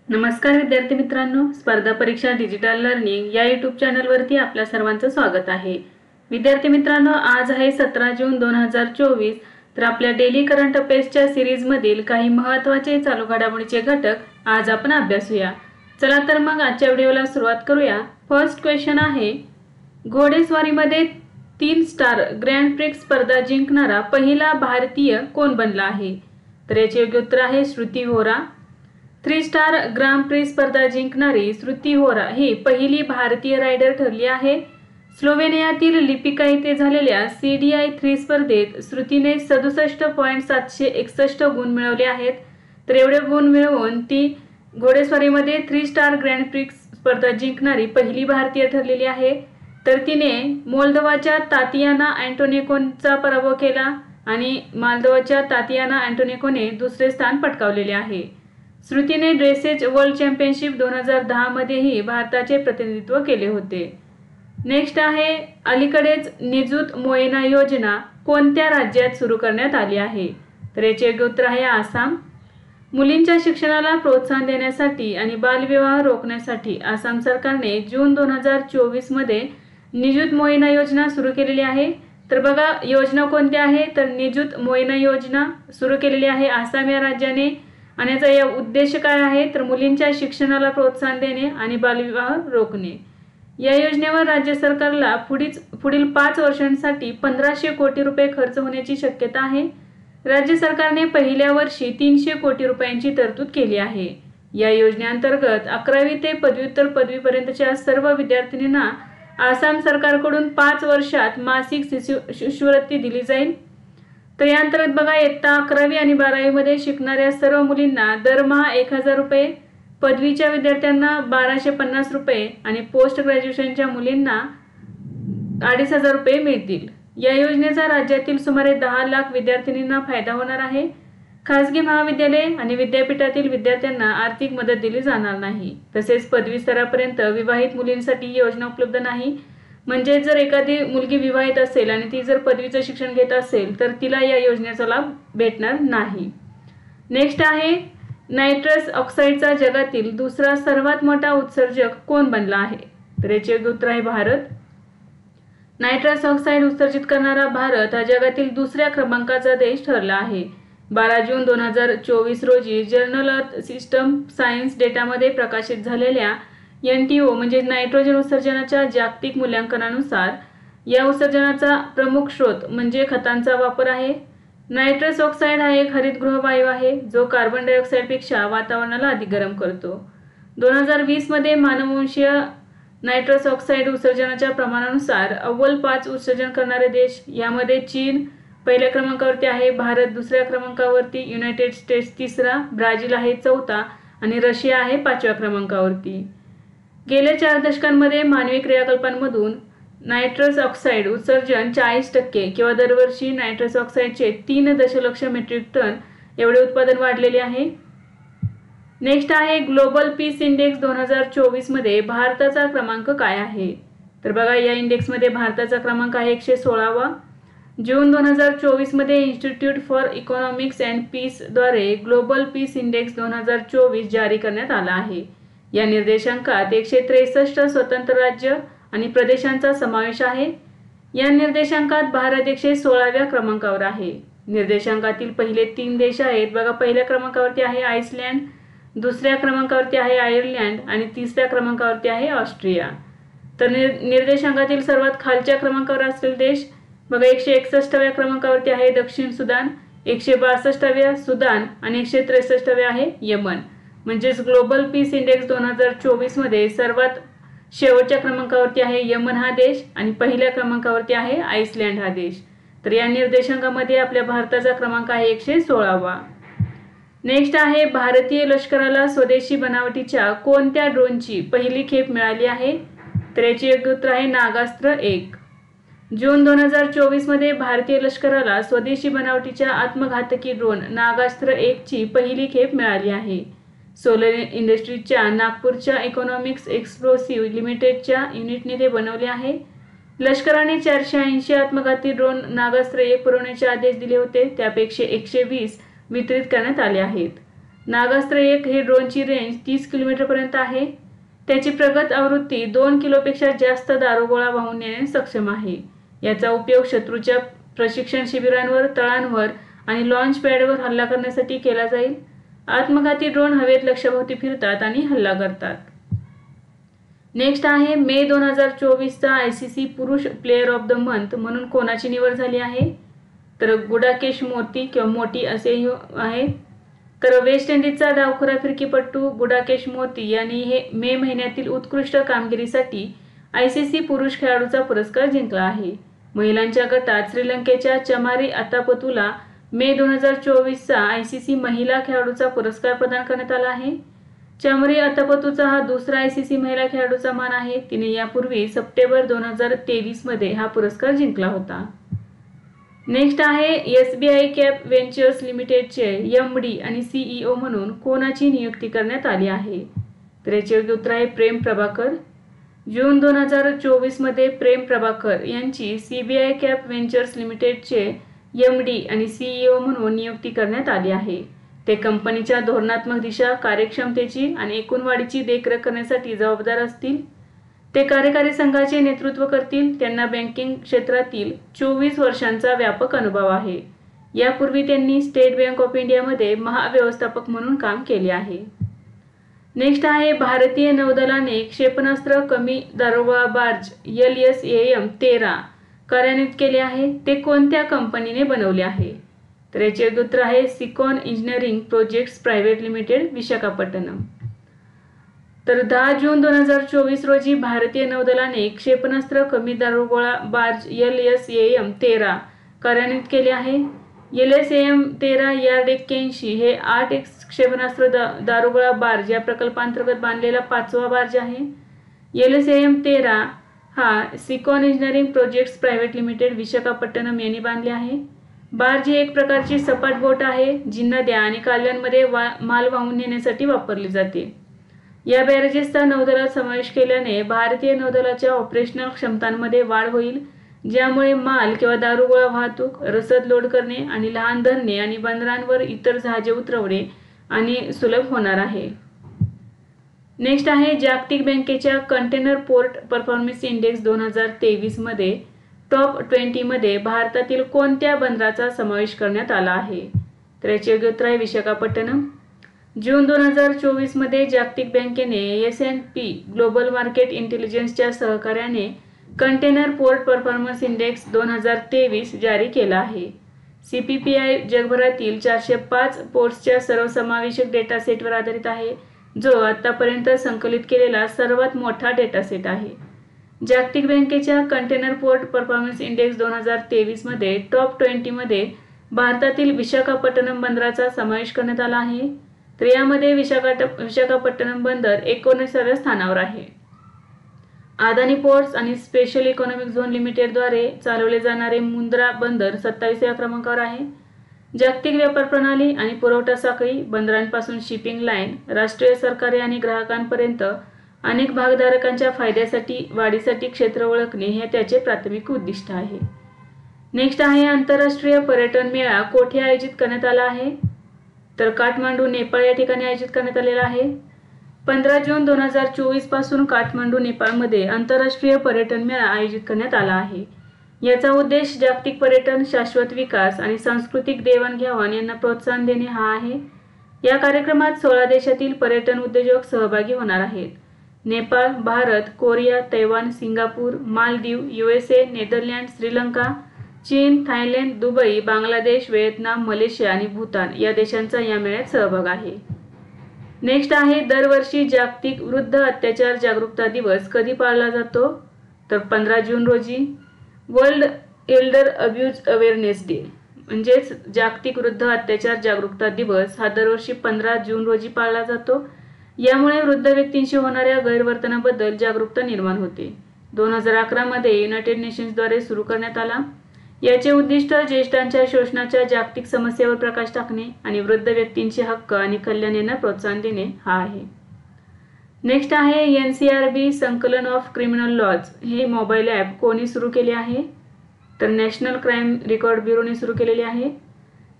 नमस्कार विद्यार्थी मित्रांनो, स्पर्धा परीक्षा डिजिटल लर्निंग या यूट्यूब चॅनलवरती आपल्या सर्वांचं स्वागत आहे। विद्यार्थी मित्रांनो, आज आहे 17 जून 2024। तर आपल्या डेली करंट अफेअर्सच्या सीरीजमधील काही महत्त्वाचे चालू घडामोडीचे घटक आज आपण अभ्यासूया। चला तर मग आजच्या व्हिडिओला सुरुवात करूया। फर्स्ट क्वेश्चन आहे, घोडेस्वारीमध्ये 3 स्टार ग्रँड प्रिक्स स्पर्धा जिंकणारा पहिला भारतीय कोण बनला आहे? तर याचे योग्य उत्तर आहे श्रुती होरा। 3 स्टार ग्रँड प्रिक्स स्पर्धा जिंकणारी श्रुती होरा ही पहिली भारतीय रायडर ठरली आहे। स्लोवेनियातील लिपिका येथे झालेल्या CDI 3 स्पर्धेत श्रुतीने 67.761 गुण मिळवले आहेत। तर एवढे गुण मिळवून ती घोडेस्वारीमध्ये 3 स्टार ग्रँड प्रिक्स स्पर्धा जिंकणारी पहिली भारतीय ठरलेली आहे। तर तिने मोल्दोवाच्या तातियाना अँटोनेकोचा पराभव केला आणि मोल्दोवाच्या तातियाना अँटोनेकोने दुसरे स्थान पटकावलेले आहे। श्रुतीने ड्रेसेज वर्ल्ड चॅम्पियनशिप 2010 मध्येही भारताचे प्रतिनिधित्व केले होते। नेक्स्ट आहे, अलीकडेच निजुत मोइना योजना कोणत्या राज्यात सुरू करण्यात आली आहे? तर याचे योग्य उत्तर आहे आसाम। मुलींच्या शिक्षणाला प्रोत्साहन देण्यासाठी आणि बालविवाह रोखण्यासाठी आसाम सरकारने जून 2024 मध्ये निजुत मोइना योजना सुरू केलेली आहे। तर बघा योजना कोणती आहे? तर निजुत मोइना योजना सुरू केलेली आहे आसाम या राज्याने आणि याचा या उद्देश काय आहे? तर मुलींच्या शिक्षणाला प्रोत्साहन देणे आणि बालविवाह रोखणे। या योजनेवर राज्य सरकारला पुढील 5 वर्षांसाठी 1500 कोटी रुपये खर्च होण्याची शक्यता आहे। राज्य सरकारने पहिल्या वर्षी 300 कोटी रुपयांची तरतूद केली आहे। या योजनेअंतर्गत 11वी ते पदव्युत्तर पदवीपर्यंतच्या सर्व विद्यार्थिनींना आसाम सरकारकडून 5 वर्षात मासिक शिष्यवृत्ती दिली जाईल। तर या अंतर्गत बघा इयत्ता 11वी आणि 12वी मध्ये शिकणाऱ्या सर्व मुलींना दरमहा 1000 रुपये, पदवीच्या विद्यार्थ्यांना 1250 रुपये आणि पोस्ट ग्रॅज्युएशनच्या मुलींना 2500 रुपये मिळतील। या योजनेचा राज्यातील सुमारे 10 लाख विद्यार्थिनींना फायदा होणार आहे। खासगी महाविद्यालय आणि विद्यापीठातील विद्यार्थ्यांना आर्थिक मदत दिली जाणार नाही। तसेच पदवी स्तरापर्यंत विवाहित मुलींसाठी ही योजना उपलब्ध नाही। म्हणजे जर एखादी मुलगी विवाहित असेल आणि ती जर पदवीचं शिक्षण घेत असेल तर तिला या योजनेचा लाभ भेटणार नाही। नेक्स्ट आहे, नायट्रस ऑक्साईडचा जगातील दुसरा सर्वात मोठा उत्सर्जक कोण बनला आहे? तर याचे योग्य उत्तर आहे भारत। नायट्रस ऑक्साईड उत्सर्जित करणारा भारत हा जगातील दुसऱ्या क्रमांकाचा देश ठरला आहे। 12 जून 2024 रोजी जर्नल अर्थ सिस्टम सायन्स डेटामध्ये प्रकाशित झालेल्या NTO म्हणजे नायट्रोजन उत्सर्जनाच्या जागतिक मूल्यांकनानुसार या उत्सर्जनाचा प्रमुख स्रोत म्हणजे खतांचा वापर आहे। नायट्रस ऑक्साईड हा एक हरितगृह वायू आहे जो कार्बन डायऑक्साईडपेक्षा वातावरणाला अधिक गरम करतो। 2020 मध्ये मानववंशीय नायट्रस ऑक्साईड उत्सर्जनाच्या प्रमाणानुसार अव्वल 5 उत्सर्जन करणारे देश यामध्ये चीन पहिल्या क्रमांकावरती आहे, भारत दुसऱ्या क्रमांकावरती, युनायटेड स्टेट्स तिसरा, ब्राझील आहे चौथा आणि रशिया आहे 5व्या क्रमांकावरती। गेल्या 4 दशकांमध्ये मानवी क्रियाकलापांमधून नायट्रस ऑक्साईड उत्सर्जन 40% किंवा दरवर्षी नायट्रस ऑक्साईडचे 3 दशलक्ष मेट्रिक टन एवढे उत्पादन वाढलेले आहे। नेक्स्ट आहे, ग्लोबल पीस इंडेक्स 2024 मध्ये भारताचा क्रमांक काय आहे? तर बघा या इंडेक्समध्ये भारताचा क्रमांक आहे 116वा। जून 2024 मध्ये institute for economics and peace द्वारे ग्लोबल पीस इंडेक्स 2024 जारी करण्यात आला आहे। या निर्देशांकात 163 स्वतंत्र राज्य आणि प्रदेशांचा समावेश आहे। या निर्देशांकात भारत 116व्या क्रमांकावर आहे। निर्देशांकातील पहिले 3 देश आहेत बघा, पहिल्या क्रमांकावरती आहे आइसलँड, दुसऱ्या क्रमांकावरती आहे आयर्लंड आणि तिसऱ्या क्रमांकावरती आहे ऑस्ट्रिया। तर निर्देशांकातील सर्वात खालच्या क्रमांकावर असलेले देश बघा 161व्या क्रमांकावरती आहे दक्षिण सुदान, 162व्या सुदान आणि 163व्या आहे यमन। म्हणजेच ग्लोबल पीस इंडेक्स 2024 मध्ये सर्वात शेवटच्या क्रमांकावरती आहे यमन हा देश आणि पहिल्या क्रमांकावरती आहे आइसलँड हा देश। तर या निर्देशांकामध्ये आपल्या भारताचा क्रमांक आहे 116वा। नेक्स्ट आहे, भारतीय लष्कराला स्वदेशी बनावटीच्या कोणत्या ड्रोनची पहिली खेप मिळाली आहे? तर याचे योग्य उत्तर आहे नागास्त्र 1। जून 2024 मध्ये भारतीय लष्कराला स्वदेशी बनावटीच्या आत्मघातकी ड्रोन नागास्त्र 1 ची पहिली खेप मिळाली आहे। सोलर इंडस्ट्रीजच्या नागपूरच्या इकॉनॉमिक्स एक्सप्लोसिव्ह लिमिटेडच्या युनिटने ते बनवले आहे। लष्कराने 480 आत्मघाती ड्रोन नागास्त्र 1 पुरवण्याचे आदेश दिले होते, त्यापैकी 120 वितरित करण्यात आले आहेत। नागास्त्र 1 हे ड्रोनची रेंज 30 किलोमीटरपर्यंत आहे. त्याची प्रगत आवृत्ती 2 किलोपेक्षा जास्त दारुगोळा वाहून नेण्यास सक्षम आहे. याचा उपयोग शत्रूच्या प्रशिक्षण शिबिरांवर, तळांवर आणि लॉन्च पॅडवर हल्ला करण्यासाठी केला जाईल. आत्मघाती ड्रोन हवेत लक्ष्याभोवती फिरतात आणि हल्ला करतात. नेक्स्ट आहे मे 2024चा ICC पुरुष प्लेयर ऑफ द मंथ म्हणून कोणाची निवड झाली आहे? तर गुडाकेश मोती किंवा मोटी असेही आहे. तर वेस्ट इंडिजचा डावखुरा फिरकीपटू गुडाकेश मोती यांनी हे मे महिन्यातील उत्कृष्ट कामगिरीसाठी ICC पुरुष खेळाडूचा पुरस्कार जिंकला आहे. महिलांच्या गटात श्रीलंकेच्या चमारी अतापतूला मे 2024चा ICC महिला खेळाडूचा पुरस्कार प्रदान करण्यात आला आहे. चमरी अतापतूचा हा दुसरा ICC महिला खेळाडूचा मान आहे. तिने यापूर्वी सप्टेंबर 2023 मध्ये हा पुरस्कार जिंकला होता. नेक्स्ट आहे SBI कॅप व्हेंचर्स लिमिटेडचे MD आणि CEO म्हणून कोणाची नियुक्ती करण्यात आली आहे? तर याचे उत्तर आहे प्रेम प्रभाकर. जून 2024 मध्ये प्रेम प्रभाकर यांची CBI कॅप व्हेंचर्स लिमिटेडचे MD आणि CEO म्हणून नियुक्ती करण्यात आली आहे. ते कंपनीच्या धोरणात्मक दिशा, कार्यक्षमतेची आणि एकूण वाढीची देखरेख करण्यासाठी जबाबदार असतील. ते कार्यकारी संघाचे नेतृत्व करतील. त्यांना बँकिंग क्षेत्रातील 24 वर्षांचा व्यापक अनुभव आहे. यापूर्वी त्यांनी स्टेट बँक ऑफ इंडियामध्ये महाव्यवस्थापक म्हणून काम केले आहे. नेक्स्ट आहे भारतीय नौदलाने क्षेपणास्त्र कमी दारुगोळा बार्ज LSAM-13 कार्यान्वित केले आहे. ते कोणत्या कंपनीने बनवले आहे? तर याचे उत्तर आहे Sicon engineering projects private limited, Visakhapatnam. तर 10 जून 2024 रोजी भारतीय नौदलाने क्षेपणास्त्र कमी दारुगोळा बार्ज LSAM-13 कार्यान्वित केले आहे. LSAM-13 यार्ड 81 हे 8X क्षेपणास्त्र दारुगोळा बार्ज या प्रकल्पांतर्गत बांधलेला 5वा बार्ज आहे. LSAM-13 हा Sicon engineering projects private limited, Visakhapatnam यांनी बांधले आहे. बार्ज ही एक प्रकारची सपाट बोट आहे जी नद्या आणि कालव्यांमध्ये माल वाहून नेण्यासाठी वापरली जाते. या बॅरेजेसचा नौदलात समावेश केल्याने भारतीय नौदलाच्या ऑपरेशनल क्षमतांमध्ये वाढ होईल, ज्यामुळे माल किंवा दारुगोळा वाहतूक, रसद लोड करणे आणि लहान धरणे आणि बंदरांवर इतर जहाजे उतरवणे आणि सुलभ होणार आहे. नेक्स्ट आहे जागतिक बँकेच्या कंटेनर पोर्ट परफॉर्मन्स इंडेक्स 2023 मध्ये टॉप 20 मध्ये भारतातील कोणत्या बंदराचा समावेश करण्यात आला आहे? तर याचे उत्तर आहे विशाखापट्टणम. जून 2024 मध्ये जागतिक बँकेने S&P ग्लोबल मार्केट इंटेलिजन्सच्या सहकार्याने कंटेनर पोर्ट परफॉर्मन्स इंडेक्स 2023 जारी केला आहे. CPPI जगभरातील 405 पोर्ट्सच्या सर्वसमावेशक डेटा सेटवर आधारित आहे, जो आतापर्यंत संकलित केलेला सर्वात मोठा डेटा सेट आहे. जागतिक बँकेच्या कंटेनर पोर्ट परफॉर्मन्स इंडेक्स 2023 मध्ये टॉप 20 मध्ये भारतातील विशाखापट्टणम बंदराचा समावेश करण्यात आला आहे. तर यामध्ये विशाखापट्टणम बंदर 19व्या स्थानावर आहे. अदानी पोर्ट्स आणि स्पेशल इकॉनॉमिक झोन लिमिटेडद्वारे चालवले जाणारे मुंद्रा बंदर 27व्या क्रमांकावर आहे. जागतिक व्यापार प्रणाली आणि पुरवठा साखळी, बंदरांपासून शिपिंग लाईन, राष्ट्रीय सरकारे आणि ग्राहकांपर्यंत अनेक भागधारकांच्या फायद्यासाठी वाढीसाठी क्षेत्र ओळखणे हे त्याचे प्राथमिक उद्दिष्ट आहे. नेक्स्ट आहे आंतरराष्ट्रीय पर्यटन मेळा कोठे आयोजित करण्यात आला आहे? तर काठमांडू, नेपाळ या ठिकाणी आयोजित करण्यात आलेला आहे. 15 जून 2024 पासून काठमांडू, नेपाळमध्ये आंतरराष्ट्रीय पर्यटन मेळा आयोजित करण्यात आला आहे. याचा उद्देश जागतिक पर्यटन, शाश्वत विकास आणि सांस्कृतिक देवाणघेवाण यांना प्रोत्साहन देणे हा आहे. या कार्यक्रमात 16 देशातील पर्यटन उद्योजक सहभागी होणार आहेत. Nepal, Bharat, Korea, Taiwan, Singapore, Maldives, USA, Netherlands, Sri Lanka, चीन, Thailand, Dubai, Bangladesh, Vietnam, Malaysia आणि भूतान या देशांचा या मेळ्यात सहभाग आहे. नेक्स्ट आहे दरवर्षी जागतिक वृद्ध अत्याचार जागरूकता दिवस कधी पाळला जातो? तर 15 जून रोजी. World Elder abuse awareness day म्हणजेच जागतिक वृद्ध अत्याचार जागरूकता दिवस हा दरवर्षी 15 जून रोजी पाळला जातो. यामुळे वृद्ध व्यक्तींशी होणाऱ्या गैरवर्तनाबद्दल जागरूकता निर्माण होते. 2011 मध्ये युनायटेड नेशन्सद्वारे सुरू करण्यात आला. याचे उद्दिष्ट ज्येष्ठांच्या शोषणाच्या जागतिक समस्येवर प्रकाश टाकणे आणि वृद्ध व्यक्तींचे हक्क आणि कल्याण यांना प्रोत्साहन देणे हा आहे. नेक्स्ट आहे NCRB संकलन ऑफ क्रिमिनल लॉज हे मोबाईल ॲप कोणी सुरू केले आहे? तर नॅशनल क्राईम रेकॉर्ड ब्युरोने सुरू केलेले आहे.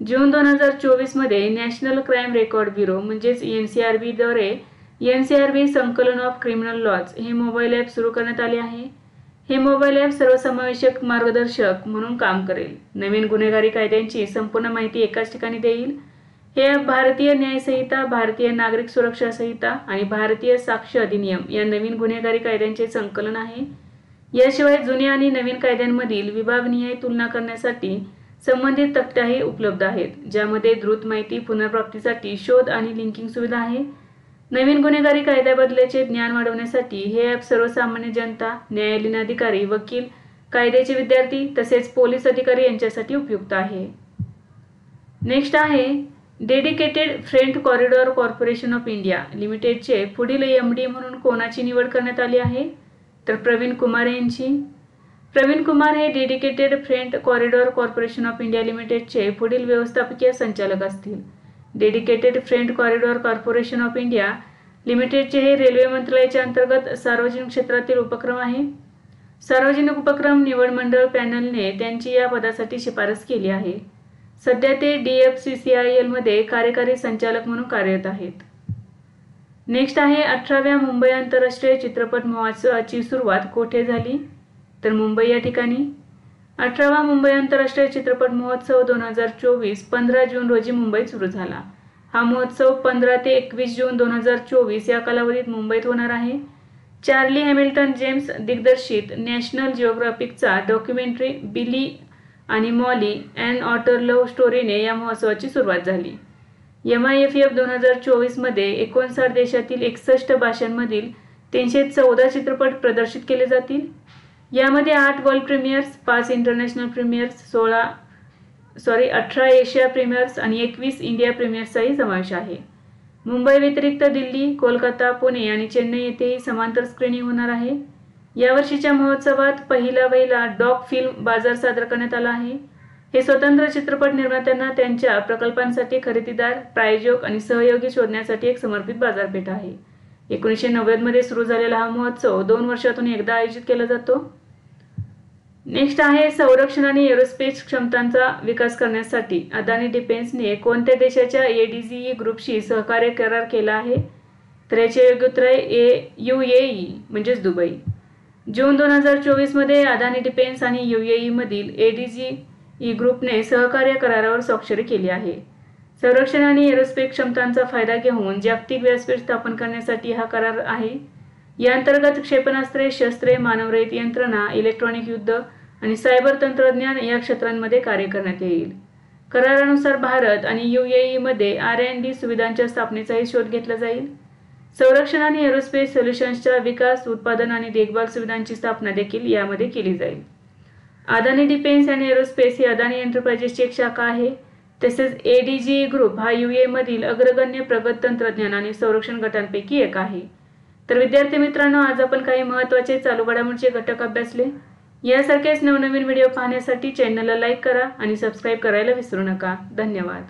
जून 2024 मध्ये नॅशनल क्राईम रेकॉर्ड ब्युरो म्हणजेच NCRB द्वारे NCRB संकलन ऑफ क्रिमिनल लॉज हे मोबाईल ॲप सुरू करण्यात आले आहे। हे मोबाईल ॲप सर्वसमावेशक मार्गदर्शक म्हणून काम करेल। नवीन गुन्हेगारी कायद्यांची संपूर्ण माहिती एकाच ठिकाणी देईल। हे ॲप भारतीय न्याय संहिता, भारतीय नागरिक सुरक्षा संहिता आणि भारतीय साक्ष अधिनियम या नवीन गुन्हेगारी कायद्यांचे संकलन आहे। याशिवाय जुन्या आणि नवीन कायद्यांमधील विभागनिहाय तुलना करण्यासाठी संबंधित तक्त्याही उपलब्ध आहेत, ज्यामध्ये द्रुत माहिती पुनर्प्राप्तीसाठी शोध आणि लिंकिंग सुविधा आहे। नवीन गुन्हेगारी कायद्याबद्दलचे ज्ञान वाढवण्यासाठी हे ॲप सर्वसामान्य जनता, न्यायालयीन अधिकारी, वकील, कायद्याचे विद्यार्थी तसेच पोलीस अधिकारी यांच्यासाठी उपयुक्त आहे। नेक्स्ट आहे dedicated freight corridor corporation of India लिमिटेडचे पुढील MD म्हणून कोणाची निवड करण्यात आली आहे? तर प्रवीण कुमार यांची। प्रवीण कुमार हे dedicated freight corridor corporation of India लिमिटेडचे पुढील व्यवस्थापकीय संचालक असतील। Dedicated freight corridor corporation of India लिमिटेडचे हे रेल्वे मंत्रालयाच्या अंतर्गत सार्वजनिक क्षेत्रातील उपक्रम आहे। सार्वजनिक उपक्रम निवड मंडळ पॅनलने त्यांची या पदासाठी शिफारस केली आहे। सध्या ते DFCCIL मध्ये कार्यकारी संचालक म्हणून कार्यरत आहेत। नेक्स्ट आहे 18व्या मुंबई आंतरराष्ट्रीय चित्रपट महोत्सवाची सुरुवात कोठे झाली? तर मुंबई या ठिकाणी। 18वा मुंबई आंतरराष्ट्रीय चित्रपट महोत्सव 2024 15 जून रोजी मुंबईत सुरू झाला। हा महोत्सव 15 ते 21 जून 2024 या कालावधीत मुंबईत होणार आहे। चार्ली हॅमिल्टन जेम्स दिग्दर्शित नॅशनल जिओग्राफिकचा डॉक्युमेंटरी बिली आणि मॉली अँड ऑटर लव्ह स्टोरीने या महोत्सवाची सुरुवात झाली। MIFF 2024 मध्ये 59 देशातील 61 भाषांमधील 314 चित्रपट प्रदर्शित केले जातील। यामध्ये 8 world premiers, 5 international premiers, 18 Asia premiers आणि 21 इंडिया प्रीमियर्सचाही समावेश आहे। मुंबई व्यतिरिक्त दिल्ली, कोलकाता, पुणे आणि चेन्नई येथेही समांतर स्क्रीनिंग होणार आहे। यावर्षीच्या महोत्सवात पहिला डॉक फिल्म बाजार सादर करण्यात आला आहे। हे स्वतंत्र चित्रपट निर्मात्यांना त्यांच्या प्रकल्पांसाठी खरेदीदार, प्रायोजक आणि सहयोगी शोधण्यासाठी एक समर्पित बाजारपेठ आहे। 1990 मध्ये सुरू झालेला हा महोत्सव 2 वर्षातून एकदा आयोजित केला जातो। नेक्स्ट आहे संरक्षण आणि एरोस्पेस क्षमतांचा विकास करण्यासाठी अदानी डिफेन्सने कोणत्या देशाच्या ADGE ग्रुपशी सहकार्य करार केला आहे? तर याचे योग्य उत्तर आहे UAE म्हणजेच दुबई। जून 2024 मध्ये अदानी डिफेन्स आणि UAE मधील ADGE ग्रुपने सहकार्य करारावर स्वाक्षरी केली आहे। संरक्षण आणि एरोस्पेस क्षमतांचा फायदा घेऊन जागतिक व्यासपीठ स्थापन करण्यासाठी हा करार आहे। या अंतर्गत क्षेपणास्त्रे, शस्त्रे, मानवरहित यंत्रणा, इलेक्ट्रॉनिक युद्ध आणि सायबर तंत्रज्ञान या क्षेत्रांमध्ये कार्य करण्यात येईल। करारानुसार भारत आणि UAE मध्ये R&D सुविधांच्या स्थापनेचाही शोध घेतला जाईल। संरक्षण आणि एरोस्पेस सोल्युशन्सच्या विकास, उत्पादन आणि देखभाल सुविधांची स्थापना देखील यामध्ये केली जाईल। अदानी डिफेन्स आणि एरोस्पेस ही अदानी एंटरप्राइजेसची एक शाखा आहे। तसेच ADGE ग्रुप हा UAE मधील अग्रगण्य प्रगत तंत्रज्ञान आणि संरक्षण गटांपैकी एक आहे। तर विद्यार्थी मित्रांनो, आज आपण काही महत्त्वाचे चालू घडामोडींचे घटक अभ्यासले। यासारखेच नवनवीन व्हिडिओ पाहण्यासाठी चॅनलला लाईक करा आणि सबस्क्राईब करायला विसरू नका। धन्यवाद।